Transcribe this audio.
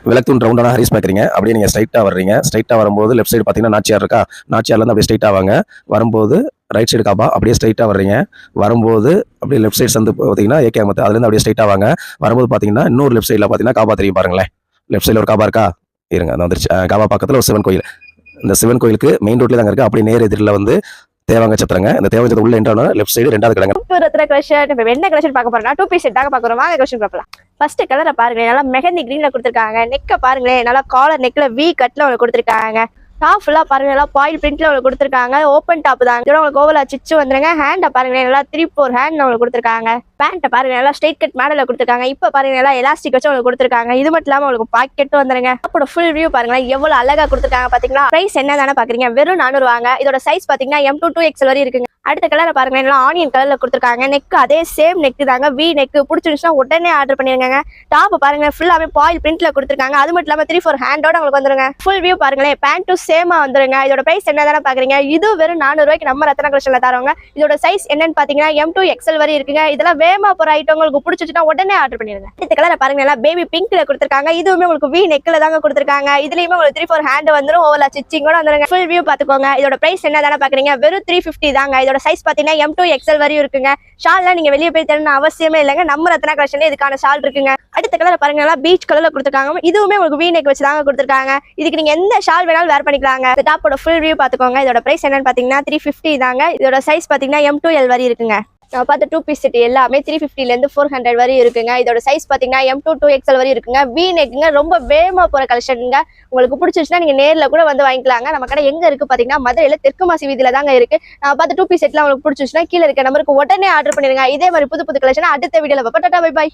விளக்குத்தூண் ரவுண்டான ஹரிஸ் பார்க்குறீங்க. அப்படியே நீங்கள் ஸ்ட்ரைட்டாக வர்றீங்க. ஸ்ட்ரைட்டாக வரும்போது லெஃப்ட் சைடு பார்த்தீங்கன்னா நாச்சியார் இருக்கா? நாச்சியார்லேருந்து அப்படியே ஸ்ட்ரைட்டாக வாங்க. வரும்போது ரைட் சைடு காபா, அப்படியே ஸ்ட்ரைட்டாக வர்றீங்க. வரும்போது அப்படியே லெஃப்ட் சைடு சந்து பார்த்தீங்கன்னா ஏகே அகமத், அதுலேருந்து அப்படியே ஸ்ட்ரைட்டாக வாங்க. வரும்போது பார்த்தீங்கன்னா இன்னொரு லெஃப்ட் சைடில் பார்த்தீங்கன்னா காபா தெரியும் பாருங்களேன். லெஃப்ட் சைடில் ஒரு காபா இருக்கா? இருங்க, அது வந்துருச்சு. காபா பக்கத்தில் ஒரு சிவன் கோயில். இந்த சிவன் கோயிலுக்கு மெயின் ரோட்லேயே தாங்க இருக்குது. அப்படியே நேர் எதிரில் வந்து தேவாங்க சத்திரங்க. இந்த தேவாங்க சத்திரம் உள்ள என்ட்ரான லெஃப்ட் சைடு 2வது கடைங்க. என்ன கலெக்ஷன் பார்க்க போறோம்னா 2 பீஸ் செட்டாக பார்க்குறோம். வாங்க கலெக்ஷன் பார்க்கலாம். ஃபர்ஸ்ட் கலரை பாருங்களேன், நல்லா மெஹந்தி கிரீன்ல கொடுத்துருக்காங்க. நெக்கை பாருங்களேன், நல்லா காலர் நெக்ல வி கட்ல உங்களுக்கு கொடுத்துருக்காங்க. டாப் ஃபுல்லா பாருங்க, நல்லா பாயில் பிரிண்ட்ல உங்களுக்கு கொடுத்துருக்காங்க. ஓப்பன் டாப் தான். இதோட உங்களுக்கு ஓவலா சிச்சு வந்துருங்க. ஹேண்டை பாருங்க, நல்லா 3/4 ஹேண்ட் உங்களுக்கு கொடுத்துருக்காங்க. பேண்ட்டை பாருங்க, நல்லா ஸ்ட்ரெயிட் கட் மேடல கொடுத்துருக்காங்க. இப்போ பாருங்க, நல்லா எலாஸ்டிக் வச்சு உங்களுக்கு கொடுத்துருக்காங்க. இது மட்டும் இல்லாம உங்களுக்கு பாக்கெட்டும் வந்துருங்க. அப்போ ஃபுல் வியூ பாருங்க, எவ்வளவு அழகா கொடுத்துருக்காங்க பாத்தீங்களா? பிரைஸ் என்ன தானே பாக்குறீங்க, வெறும் 400 வாங்க. இதோட சைஸ் பாத்தீங்கன்னா M2 2XL வரை இருக்குங்க. அடுத்த கலரை பாருங்க, நல்லா ஆனியன் கலர்ல கொடுத்துருக்காங்க. நெக் அதே சேம் நெக் தாங்க, வி நெக். பிடிச்சிருந்துச்சுன்னா உடனே ஆர்டர் பண்ணிருங்க. டாப் பாருங்க, ஃபுல்லாவே பாயில் பிரிண்ட்ல கொடுத்துருக்காங்க. அது மட்டும் இல்லாம 3/4 ஹேண்டோட உங்களுக்கு வந்துருங்க. ஃபுல் வியூ பாருங்களேன், பேண்ட்டும் சேமா வந்துருங்க. இதோட பிரைஸ் என்ன தானே பாக்குறீங்க, இது வெறும் 400 ரூபாய்க்கு நம்ம ரத்னா கலெக்ஷன்ல தரோங்க. இதோட சைஸ் என்னன்னு பாத்தீங்கன்னா M2XL வரை இருக்குங்க. இதெல்லாம் வேமா போற ஐட்டம், உங்களுக்கு பிடிச்சிச்சுன்னா உடனே ஆர்டர் பண்ணிருங்க. அடுத்த கலரை பாருங்க, நல்லா பேபி பிங்க்ல கொடுத்துருக்காங்க. இதுவுமே உங்களுக்கு வி நெக்ல தாங்க கொடுத்துருக்காங்க. இதுலயுமே உங்களுக்கு 3/4 ஹேண்ட் வந்துரும், ஓவலா ஸ்டிச்சிங்கோட வந்துருங்க. ஃபுல் வியூ பாத்துக்கோங்க. இதோட பிரைஸ் என்ன தானே பாக்குறீங்க, வெறும் 350 தாங்க. இதோட சைஸ் பாத்தீங்கன்னா M2XL வரையும் இருக்குங்க. ஷால்லாம் நீங்க வெளியே போய் தரணும் அவசியமே இல்லைங்க, நம்ம ரத்னா கலெக்ஷன்ல இதுக்கான ஷால் இருக்குங்க. அடுத்த கலரை பாருங்க, நல்லா பீச் கலர்ல கொடுத்துருக்காங்க. இதுவுமே உங்களுக்கு வி நெக் வச்சு தாங்க கொடுத்துருக்காங்க. இதுக்கு நீங்க எந்த ஷால் வேணாலும் வேர் பண்ணிக்கலாங்க. இந்த டாப்போட ஃபுல் வியூ பாத்துக்கோங்க. இதோட பிரைஸ் என்னன்னு பாத்தீங்கன்னா 350 தாங்க. இதோட சைஸ் பாத்தீங்கன்னா M2L வரை இருக்குங்க. நான் பார்த்த 2 பீஸ் செட் எல்லாமே 350ல இருந்து 400 வரை இருக்குங்க. இதோட சைஸ் பாத்தீங்கன்னா M2 2XL வரை இருக்குங்க. வி நெக்குங்க, ரொம்ப வேகமா போற கலெக்ஷனுங்க. உங்களுக்கு பிடிச்சிருச்சுன்னா நீங்க நேர்ல கூட வந்து வாங்கிக்கலாங்க. நம்ம கடை எங்க இருக்கு பாத்தீங்கன்னா மதுரையில தெற்கு மாசி வீதியில தாங்க இருக்கு. நான் பார்த்த 2 பீஸ் செட்லாம் உங்களுக்கு பிடிச்சிருச்சுன்னா கீழே இருக்க நம்பருக்கு உடனே ஆர்டர் பண்ணிருங்க. இதே மாதிரி புது புது கலெக்ஷன் அடுத்த வீடியோல பார்ப்போம். Tata bye by.